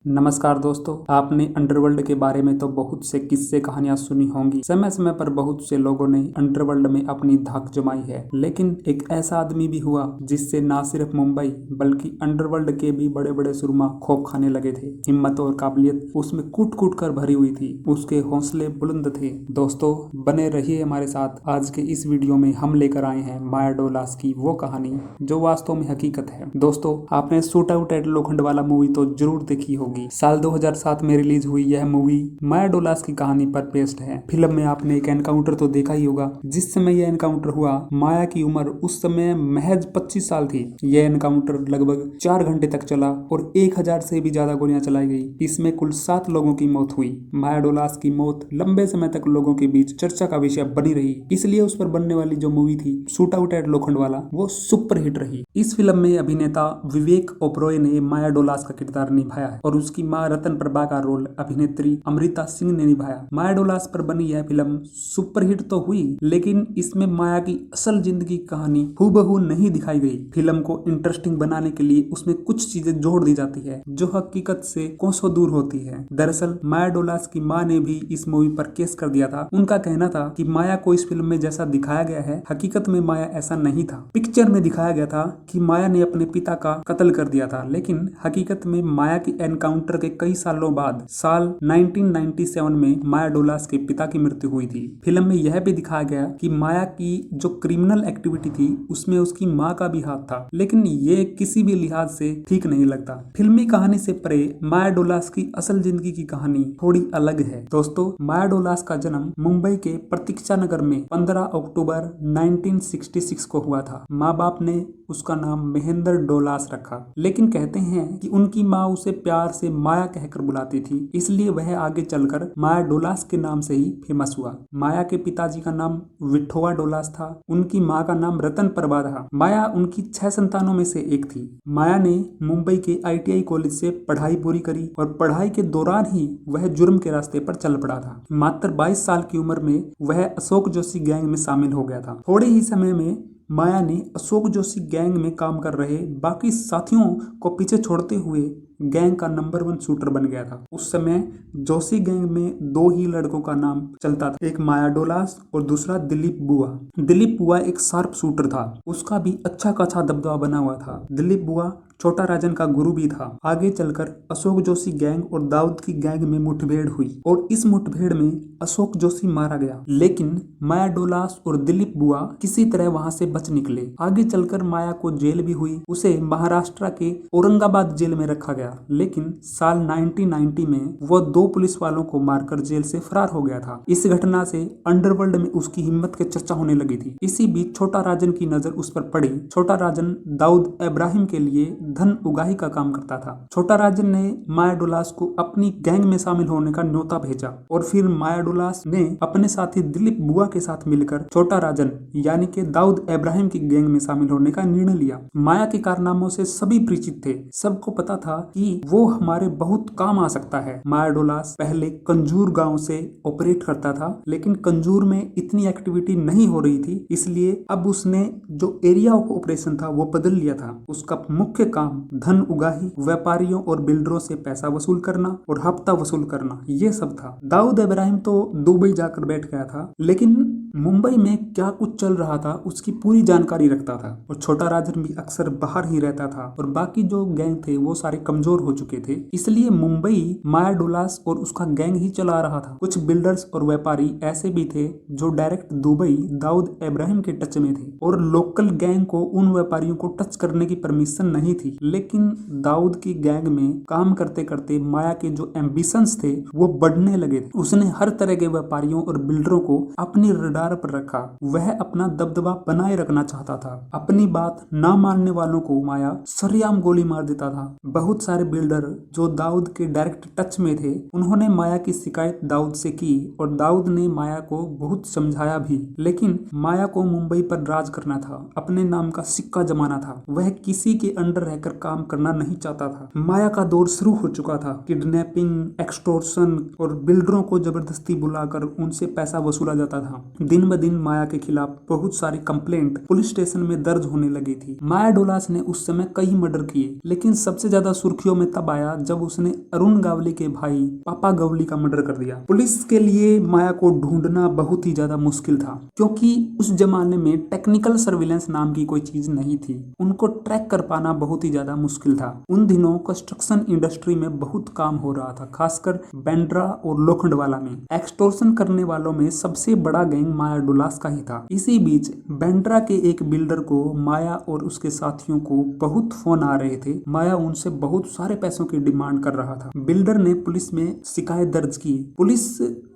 नमस्कार दोस्तों, आपने अंडरवर्ल्ड के बारे में तो बहुत से किस्से कहानियां सुनी होंगी। समय समय पर बहुत से लोगों ने अंडरवर्ल्ड में अपनी धाक जमाई है, लेकिन एक ऐसा आदमी भी हुआ जिससे ना सिर्फ मुंबई बल्कि अंडरवर्ल्ड के भी बड़े बड़े सुरमा खौफ खाने लगे थे। हिम्मत और काबिलियत उसमें कूट कूट कर भरी हुई थी, उसके हौसले बुलंद थे। दोस्तों, बने रहिए हमारे साथ। आज के इस वीडियो में हम लेकर आए हैं माया डोलास की वो कहानी जो वास्तव में हकीकत है। दोस्तों, आपने shoot out at Lokhandwala movie तो जरूर देखी होगी। साल 2007 में रिलीज हुई यह मूवी माया डोलास की कहानी पर बेस्ड है। फिल्म में आपने एक एनकाउंटर तो देखा ही होगा। जिस समय यह एनकाउंटर हुआ, माया की उम्र उस समय महज 25 साल थी। यह एनकाउंटर लगभग 4 घंटे तक चला और 1000 से भी ज्यादा गोलियां चलाई गई। इसमें कुल 7 लोगों की मौत हुई। माया डोलास की मौत लंबे समय तक लोगों के बीच चर्चा का विषय बनी रही। इसलिए उस पर बनने वाली जो मूवी थी शूट आउट एट लोखंडवाला, वो सुपर हिट रही। इस फिल्म में अभिनेता विवेक ओबरॉय ने माया डोलास का किरदार निभाया है और उसकी मां रतन प्रभा का रोल अभिनेत्री अमृता सिंह ने निभाया। माया डोलास पर बनी यह फिल्म सुपरहिट तो हुई, लेकिन इसमें माया की असल जिंदगी कहानी हूबहू नहीं दिखाई गई। फिल्म को इंटरेस्टिंग बनाने के लिए उसमें कुछ चीजें जोड़ दी जाती है जो हकीकत से कोसों दूर होती है। दरअसल माया डोलास की मां ने भी इस मूवी पर केस कर दिया था। उनका कहना था कि माया को इस फिल्म में जैसा दिखाया गया है, हकीकत में माया ऐसा नहीं था। पिक्चर में दिखाया गया था कि माया ने अपने पिता का कत्ल कर दिया था, लेकिन हकीकत में माया की एनकाउंटर के कई सालों बाद साल 1997 में माया डोलास के पिता की मृत्यु हुई थी। फिल्म में यह भी दिखाया गया कि माया की जो क्रिमिनल एक्टिविटी थी उसमें उसकी मां का भी हाथ था, लेकिन ये किसी भी लिहाज से ठीक नहीं लगता। फिल्मी कहानी से परे माया डोलास की असल जिंदगी की कहानी थोड़ी अलग है। दोस्तों, माया डोलास का जन्म मुंबई के प्रतीक्षा नगर में 15 अक्टूबर 1966 को हुआ था। माँ बाप ने उसका नाम महेंद्र डोलास रखा, लेकिन कहते हैं कि उनकी माँ उसे प्यार से माया कहकर बुलाती थी, इसलिए वह आगे चलकर माया डोलास के नाम से ही फेमस हुआ। माया के पिताजी का नाम विठोवा डोलास था। उनकी माँ का नाम रतन प्रभा था। माया उनकी 6 संतानों में से एक थी। माया ने मुंबई के ITI कॉलेज से पढ़ाई पूरी करी और पढ़ाई के दौरान ही वह जुर्म के रास्ते पर चल पड़ा था। मात्र 22 साल की उम्र में वह अशोक जोशी गैंग में शामिल हो गया था। थोड़े ही समय में माया ने अशोक जोशी गैंग में काम कर रहे बाकी साथियों को पीछे छोड़ते हुए गैंग का नंबर 1 शूटर बन गया था। उस समय जोशी गैंग में 2 ही लड़कों का नाम चलता था, एक माया डोलास और दूसरा दिलीप बुआ। दिलीप बुआ एक शार्प शूटर था, उसका भी अच्छा खासा दबदबा बना हुआ था। दिलीप बुआ छोटा राजन का गुरु भी था। आगे चलकर अशोक जोशी गैंग और दाऊद की गैंग में मुठभेड़ हुई और इस मुठभेड़ में अशोक जोशी मारा गया, लेकिन माया डोलास और दिलीप बुआ किसी तरह वहां से बच निकले। आगे चलकर माया को जेल भी हुई। उसे महाराष्ट्र के औरंगाबाद जेल में रखा गया, लेकिन साल 1990 में वह 2 पुलिस वालों को मारकर जेल से फरार हो गया था। इस घटना से अंडरवर्ल्ड में उसकी हिम्मत की चर्चा होने लगी थी। इसी बीच छोटा राजन की नजर उस पर पड़ी। छोटा राजन दाऊद इब्राहिम के लिए धन उगाही का काम करता था। छोटा राजन ने माया डोलास को अपनी गैंग में शामिल होने का न्योता भेजा और फिर माया डोलास ने अपने साथी दिलीप बुआ के साथ मिलकर छोटा राजन यानी कि दाऊद इब्राहिम की गैंग में शामिल होने का निर्णय लिया। माया के कारनामों से सभी परिचित थे। सबको पता था कि वो हमारे बहुत काम आ सकता है। माया डोलास पहले कंजूर गांव से ऑपरेट करता था, लेकिन कंजूर में इतनी एक्टिविटी नहीं हो रही थी, इसलिए अब उसने जो एरिया ऑफ ऑपरेशन था वो बदल लिया था। उसका मुख्य काम धन उगाही, व्यापारियों और बिल्डरों से पैसा वसूल करना और हफ्ता वसूल करना, ये सब था। दाऊद इब्राहिम तो दुबई जाकर बैठ गया था, लेकिन मुंबई में क्या कुछ चल रहा था उसकी पूरी जानकारी रखता था। और छोटा राजन भी अक्सर बाहर ही रहता था और बाकी जो गैंग थे वो सारे कमजोर हो चुके थे, इसलिए मुंबई माया डोलास और उसका गैंग ही चला रहा था। कुछ बिल्डर्स और व्यापारी ऐसे भी थे जो डायरेक्ट दुबई दाऊद इब्राहिम के टच में थे और लोकल गैंग को उन व्यापारियों को टच करने की परमिशन नहीं थी। लेकिन दाऊद की गैंग में काम करते करते माया के जो एम्बिशंस थे वो बढ़ने लगे थे। उसने हर तरह के व्यापारियों और बिल्डरों को अपनी रडार पर रखा। वह अपना दबदबा बनाए रखना चाहता था। अपनी बात ना मानने वालों को माया सरेआम गोली मार देता था। बहुत सारे बिल्डर जो दाऊद के डायरेक्ट टच में थे, उन्होंने माया की शिकायत दाऊद से की और दाऊद ने माया को बहुत समझाया भी, लेकिन माया को मुंबई पर राज करना था, अपने नाम का सिक्का जमाना था। वह किसी के अंडर रहकर काम करना नहीं चाहता था। माया का दौर शुरू हो चुका था। किडनैपिंग, एक्सटॉर्शन और बिल्डरों को जबरदस्ती बुलाकर उनसे पैसा वसूला जाता था। दिन ब दिन माया के खिलाफ बहुत सारी कंप्लेंट पुलिस स्टेशन में दर्ज होने लगी थी। माया डोलास ने उस समय कई मर्डर किए, लेकिन सबसे ज्यादा सुर्खियों में तब आया जब उसने अरुण गावली के भाई पापा गावली का मर्डर कर दिया। पुलिस के लिए माया को ढूंढना बहुत ही ज्यादा मुश्किल था, क्योंकि उस जमाने में टेक्निकल सर्विलेंस नाम की कोई चीज नहीं थी। उनको ट्रैक कर पाना बहुत ही ज्यादा मुश्किल था। उन दिनों कंस्ट्रक्शन इंडस्ट्री में बहुत काम हो रहा था, खासकर बांद्रा और लोखंडवाला में। एक्सटॉर्शन करने वालों में सबसे बड़ा गैंग माया डोलास का ही था। इसी बीच बांद्रा के एक बिल्डर को माया और उसके साथियों को बहुत फोन आ रहे थे। माया उनसे बहुत सारे पैसों की डिमांड कर रहा था। बिल्डर ने पुलिस में शिकायत दर्ज की। पुलिस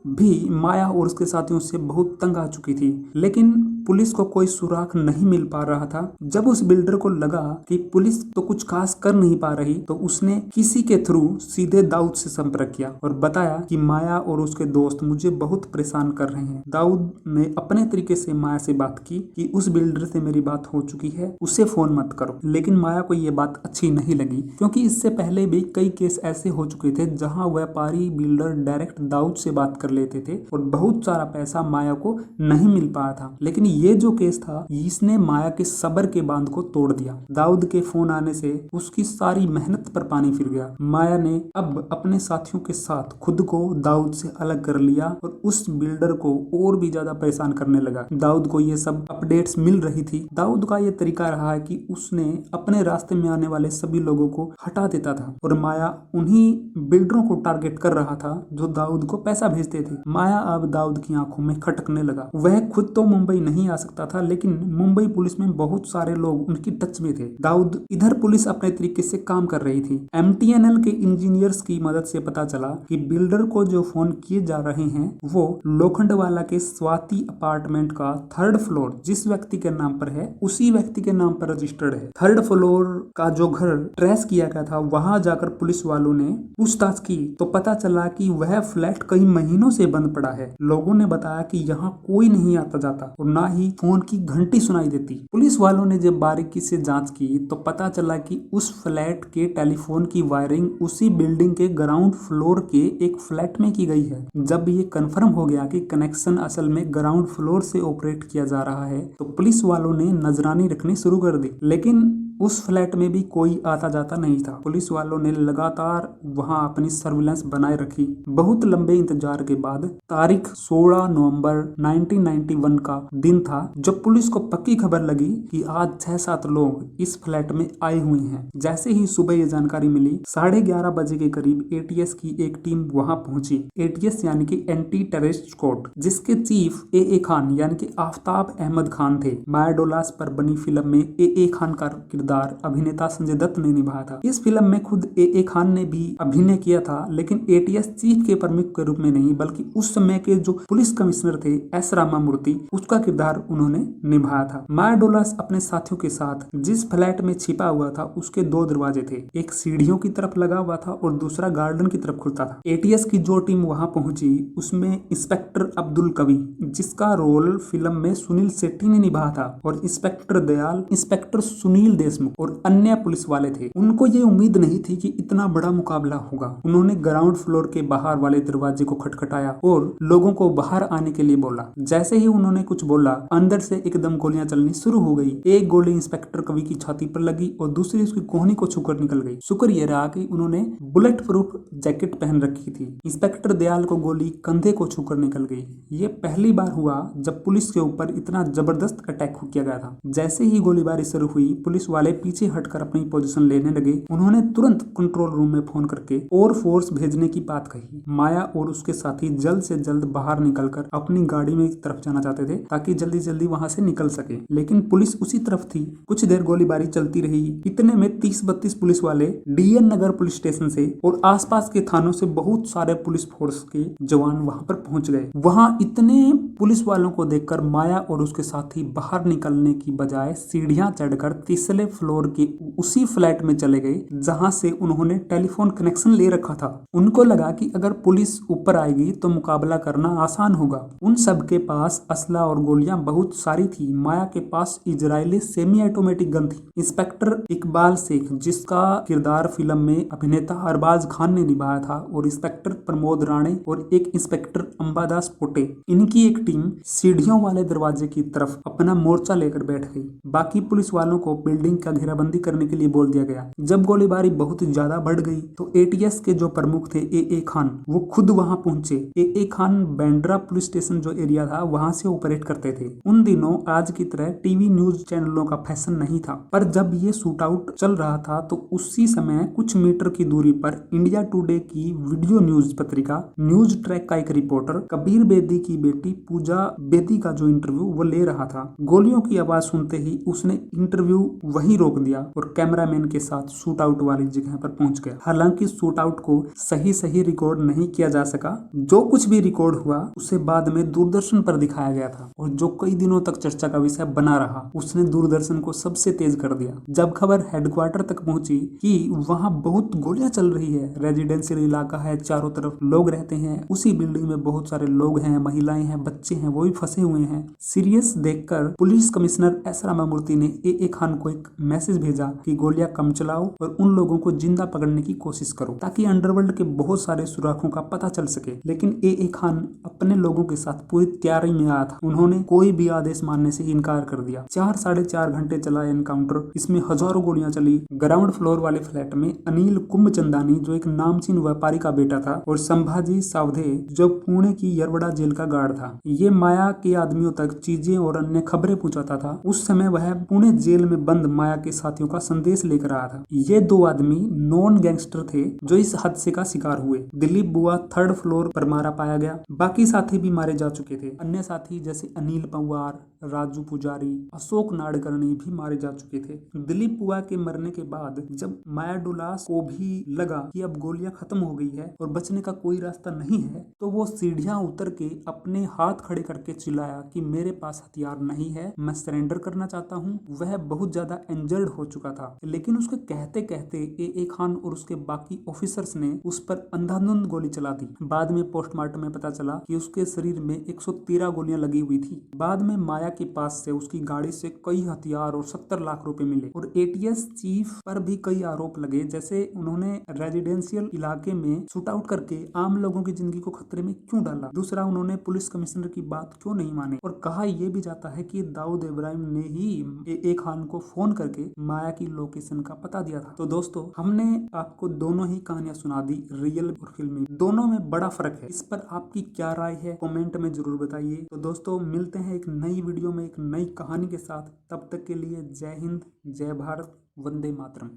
भी माया और उसके साथियों से बहुत तंग आ चुकी थी, लेकिन पुलिस को कोई सुराग नहीं मिल पा रहा था। जब उस बिल्डर को लगा कि पुलिस तो कुछ खास कर नहीं पा रही, तो उसने किसी के थ्रू सीधे दाऊद से संपर्क किया और बताया कि माया और उसके दोस्त मुझे बहुत परेशान कर रहे हैं। दाऊद ने अपने तरीके से माया से बात की कि उस बिल्डर से मेरी बात हो चुकी है, उसे फोन मत करो। लेकिन माया को ये बात अच्छी नहीं लगी, क्योंकि इससे पहले भी कई केस ऐसे हो चुके थे जहां व्यापारी बिल्डर डायरेक्ट दाऊद से बात कर लेते थे और बहुत सारा पैसा माया को नहीं मिल पाया था। लेकिन ये जो केस था, इसने माया के सब्र के बांध को तोड़ दिया। दाऊद के फोन आने से उसकी सारी मेहनत पर पानी फिर गया। माया ने अब अपने साथियों के साथ खुद को दाऊद से अलग कर लिया और उस बिल्डर को और भी ज्यादा परेशान करने लगा। दाऊद को ये सब अपडेट्स मिल रही थी। दाऊद का ये तरीका रहा है कि उसने अपने रास्ते में आने वाले सभी लोगों को हटा देता था और माया उन्हीं बिल्डरों को टारगेट कर रहा था जो दाऊद को पैसा भेजते थे। माया अब दाऊद की आंखों में खटकने लगा। वह खुद तो मुंबई नहीं आ सकता था, लेकिन मुंबई पुलिस में बहुत सारे लोग उनकी टच में थे। दाऊद इधर पुलिस अपने तरीके से काम कर रही थी। MTNL के इंजीनियर्स की मदद से पता चला कि बिल्डर को जो फोन किए जा रहे हैं वो लोखंडवाला के स्वाति अपार्टमेंट का 3rd फ्लोर जिस व्यक्ति के नाम पर है उसी व्यक्ति के नाम पर रजिस्टर्ड है। 3rd फ्लोर का जो घर ट्रेस किया गया था, वहां जाकर पुलिस वालों ने पूछताछ की तो पता चला कि वह फ्लैट कई महीनों से बंद पड़ा है। लोगों ने बताया कि यहाँ कोई नहीं आता जाता और ना ही फोन की घंटी सुनाई देती। पुलिस वालों ने जब बारीकी से जांच की तो पता चला कि उस फ्लैट के टेलीफोन की वायरिंग उसी बिल्डिंग के ग्राउंड फ्लोर के एक फ्लैट में की गई है। जब ये कंफर्म हो गया कि कनेक्शन असल में ग्राउंड फ्लोर से ऑपरेट किया जा रहा है, तो पुलिस वालों ने नजरानी रखनी शुरू कर दी। लेकिन उस फ्लैट में भी कोई आता जाता नहीं था। पुलिस वालों ने लगातार वहां अपनी सर्विलेंस बनाए रखी। बहुत लंबे इंतजार के बाद तारीख 16 नवंबर 1991 का दिन था जब पुलिस को पक्की खबर लगी कि आज 6-7 लोग इस फ्लैट में आए हुए हैं। जैसे ही सुबह ये जानकारी मिली, 11:30 बजे के करीब ATS की एक टीम वहां पहुंची। ATS यानी कि एंटी टेररिस्ट स्क्वाड, जिसके चीफ AA खान यानी कि आफ्ताब अहमद खान थे। माया डोलास पर बनी फिल्म में AA खान का किरदार अभिनेता संजय दत्त ने निभाया था। इस फिल्म में खुद AA खान ने भी अभिनय किया था, लेकिन ATS चीफ के प्रमुख के रूप में नहीं, बल्कि उस समय के जो पुलिस कमिश्नर थे S रामामूर्ति, उसका किरदार उन्होंने निभाया था। माया डोलास अपने साथियों के साथ जिस फ्लैट में छिपा हुआ था उसके 2 दरवाजे थे, एक सीढ़ियों की तरफ लगा हुआ था और दूसरा गार्डन की तरफ खुलता था। ATS की जो टीम वहां पहुंची उसमें इंस्पेक्टर अब्दुल कवि, जिसका रोल फिल्म में सुनील शेट्टी ने निभाया था, और इंस्पेक्टर दयाल, इंस्पेक्टर सुनील देशमुख और अन्य पुलिस वाले थे। उनको ये उम्मीद नहीं थी कि इतना बड़ा मुकाबला होगा। उन्होंने ग्राउंड फ्लोर के बाहर वाले दरवाजे को खटखटाया और लोगों को बाहर आने के लिए बोला। जैसे ही उन्होंने कुछ बोला, अंदर से एकदम गोलियां चलनी शुरू हो गई। एक गोली इंस्पेक्टर कवि की छाती पर लगी और दूसरी उसकी कोहनी को छूकर निकल गई। शुक्र यह रहा कि उन्होंने बुलेट प्रूफ जैकेट पहन रखी थी। इंस्पेक्टर दयाल को गोली कंधे को छूकर निकल गई। ये पहली बार हुआ जब पुलिस के ऊपर इतना जबरदस्त अटैक किया गया था। जैसे ही गोलीबारी शुरू हुई, पुलिस वाले पीछे हटकर अपनी पोजीशन लेने लगे। उन्होंने तुरंत कंट्रोल रूम में फोन करके और फोर्स भेजने की बात कही। माया और उसके साथी जल्द से जल्द बाहर निकलकर अपनी गाड़ी में तरफ जाना चाहते थे ताकि जल्दी जल्दी वहां से निकल सके, लेकिन पुलिस उसी तरफ थी। कुछ देर गोलीबारी चलती रही। इतने में 30-32 पुलिस वाले DN नगर पुलिस स्टेशन से और आसपास के थानों से बहुत सारे पुलिस फोर्स के जवान वहां पर पहुंच गए। वहां इतने पुलिस वालों को देखकर माया और उसके साथी बाहर निकलने की बजाय सीढ़ियां चढ़कर तीसरे फ्लोर के उसी फ्लैट में चले गए जहां से उन्होंने टेलीफोन कनेक्शन ले रखा था। उनको लगा कि अगर पुलिस ऊपर आएगी तो मुकाबला करना आसान होगा। उन सब के पास असला और गोलियां बहुत सारी थी। माया के पास इजरायली सेमी ऑटोमेटिक गन थी। इंस्पेक्टर इकबाल शेख, जिसका किरदार फिल्म में अभिनेता अरबाज खान ने निभाया था, और इंस्पेक्टर प्रमोद राणे और एक इंस्पेक्टर अंबादास पोटे, इनकी एक टीम सीढ़ियों वाले दरवाजे की तरफ अपना मोर्चा लेकर बैठ गई। बाकी पुलिस वालों को बिल्डिंग का घेराबंदी करने के लिए बोल दिया गया। जब गोलीबारी बहुत ज्यादा बढ़ गई तो एटीएस के जो प्रमुख थे ए खान, वो खुद वहां पहुंचे। ए खान बैंड्रा पुलिस स्टेशन जो एरिया था वहां से ऑपरेट करते थे। उन दिनों आज की तरह टीवी न्यूज चैनलों का फैशन नहीं था, पर जब ये शूट आउट चल रहा था तो उसी समय कुछ मीटर की दूरी पर इंडिया टुडे की वीडियो न्यूज पत्रिका न्यूज ट्रैक का एक रिपोर्टर कबीर बेदी की बेटी पूजा बेदी का जो इंटरव्यू वो ले रहा था। गोलियों की आवाज सुनते ही उसने इंटरव्यू वहीं रोक दिया और कैमरामैन के साथ शूट आउट वाली जगह पर पहुंच गया। हालांकि शूट आउट को सही रिकॉर्ड नहीं किया जा सका। जो कुछ भी रिकॉर्ड हुआ उसे बाद में दूरदर्शन पर दिखाया गया था, और जो कई दिनों तक चर्चा का विषय बना रहा, उसने दूरदर्शन को सबसे तेज कर दिया। जब खबर हेडक्वार्टर तक पहुंची कि वहां बहुत गोलियां चल रही है, रेजिडेंशियल इलाका है, चारों तरफ लोग रहते हैं, उसी बिल्डिंग में बहुत सारे लोग हैं, महिलाएं हैं, बच्चे हैं, वो भी फंसे हुए हैं। सीरियस देखकर पुलिस कमिश्नर एस रामामूर्ति ने ए खान को एक मैसेज भेजा कि गोलियां कम चलाओ और उन लोगों को जिंदा पकड़ने की कोशिश करो, ताकि अंडरवर्ल्ड के बहुत सारे सुराखों का पता चल सके। लेकिन ए खान अपने लोगों के साथ पूरी तैयारी में आया था। उन्होंने कोई भी आदेश मानने से इनकार कर दिया। 4-4.5 घंटे चला एनकाउंटर। इसमें हजारों गोलियां चली। ग्राउंड फ्लोर वाले फ्लैट में अनिल कुंभचंदानी, जो एक नामचीन व्यापारी का बेटा था, और संभाजी सावधे, जो पुणे की यरवड़ा जेल का गार्ड था, ये माया के आदमियों तक चीजें और अन्य खबरें पहुंचाता था। उस समय वह पुणे जेल में बंद माया के साथियों का संदेश लेकर आया था। ये 2 आदमी नॉन गैंगस्टर थे जो इस हादसे का शिकार हुए। दिलीप बुआ 3rd फ्लोर पर मारा पाया गया। बाकी साथी भी मारे जा चुके थे। अन्य साथी जैसे अनिल पंवार, राजू पुजारी, अशोक नाडकर्णी भी मारे जा चुके थे। दिलीप बुआ के मरने के बाद जब माया डुलास को भी लगा कि अब गोलियां खत्म हो गई है और बचने का कोई रास्ता नहीं है, तो वो सीढ़ियां उतर के अपने हाथ खड़े करके चिल्लाया कि मेरे पास हथियार नहीं है, मैं सरेंडर करना चाहता हूँ। वह बहुत ज्यादा इंजर्ड हो चुका था, लेकिन उसके कहते कहते ए खान और उसके बाकी ऑफिसर्स ने उस पर अंधाधुंध गोली चला दी। बाद में पोस्टमार्टम में पता चला कि उसके शरीर में 113 गोलियां लगी हुई थी। बाद में माया के पास से उसकी गाड़ी से कई हथियार और 70 लाख रुपए मिले, और एटीएस चीफ पर भी कई आरोप लगे, जैसे उन्होंने रेजिडेंशियल इलाके में शूट आउट करके आम लोगों की जिंदगी को खतरे में क्यों डाला। दूसरा, उन्होंने पुलिस कमिश्नर की बात क्यों नहीं मानी, और कहा यह भी जाता है कि दाऊद इब्राहिम ने ही ए खान को फोन करके माया की लोकेशन का पता दिया था। तो दोस्तों, हमने आपको दोनों ही कहानियां सुना दी, रियल और फिल्मी। दोनों में बड़ा फर्क है। इस पर आपकी क्या राय है कमेंट में जरूर बताइए। तो दोस्तों, मिलते हैं एक नई वीडियो में एक नई कहानी के साथ। तब तक के लिए जय हिंद, जय भारत, वंदे मातरम।